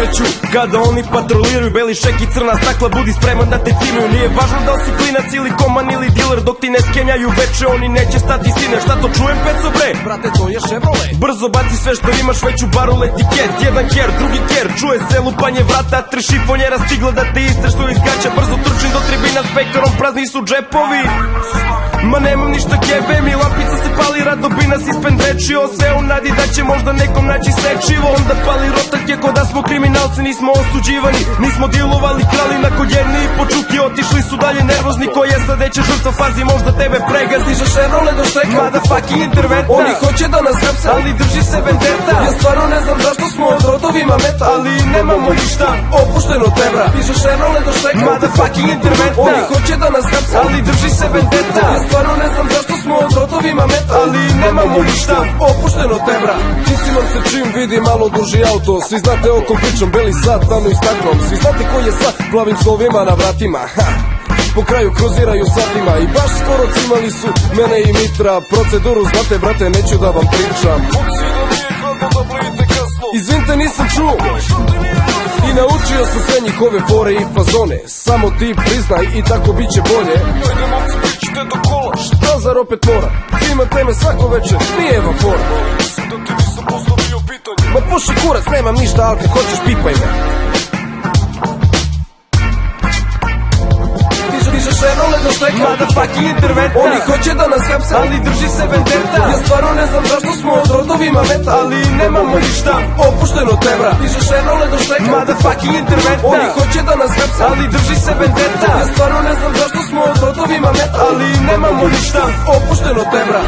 kreću kada oni patroliraju. Beli šek i crna stakla, budi spreman da te cinuju. Nije važno da si klinac ili koman ili diler, dok ti ne skenjaju veče oni neće stati sine. Šta to čujem peco bre? Brate, to je Chevrolet. Brzo baci sve što imaš, veću barul etiket. Jedan ker, drugi ker, čuje se lupanje vrata, tri šifonjera stigla da te istresuju iz gaća. Brzo trčim do tribina s pekarom, prazni su džepovi. Ma nemam ništa kebe, mi lampica se pali, radobina si spendrečio. Sve u nadi da će možda nekom naći sečivo. Onda pali rotak je ko da smo kriminalci, nismo osuđivani. Nismo dilovali, krali na koljeni i počuki. Otišli su dalje nervozni, ko je sledeća žrtva, pazi možda tebe pregazi. Stiže Chevrolet do šteka, motherfucking interventa. Oni hoće da nas hapse, ali drži se vendeta. Ja stvarno ne znam zašto smo od rodovima meta, ali nemamo ništa opušteno tebra. Stiže Chevrolet do šteka, motherfucking interventa. Oni hoće da nas hapse, ali drži se vendeta. Ja stvarno ne znam zašto smo od rodovima meta, ali nemamo ništa opušteno tebra. Kisimam se čim vidim malo duži auto. Svi znate o kom pričam, beli sat, tamo i staklom. Svi znate ko je sa plavim slovima na vratima. Po kraju kruziraju satima i baš skoro cimali su mene i Mitra. Proceduru znate brate, neću da vam pričam. Izvinite, nisam čuo i naučio sam sve njihove fore i fazone. Samo ti priznaj i tako bit će bolje. Ajde momci, pričite do kola. Šta zar opet mora? Cimate me svako večer, nije vam fora. Mislim da ti nisam postavio pitanje. Ma puši kurac, nemam ništa, ali kad hoćeš pipaj me. Stiže Chevrolet do šteka, motherfucking interventa. Oni hoće da nas hapse, ali drži se vendeta. Ja stvarno ne znam zašto smo od rodovima meta, ali nemamo ništa opušteno tebra. Stiže Chevrolet do šteka, motherfucking interventa. Oni hoće da nas hapse, ali drži se vendeta. Ja stvarno ne znam zašto smo od rodovima meta, ali nemamo ništa opušteno tebra.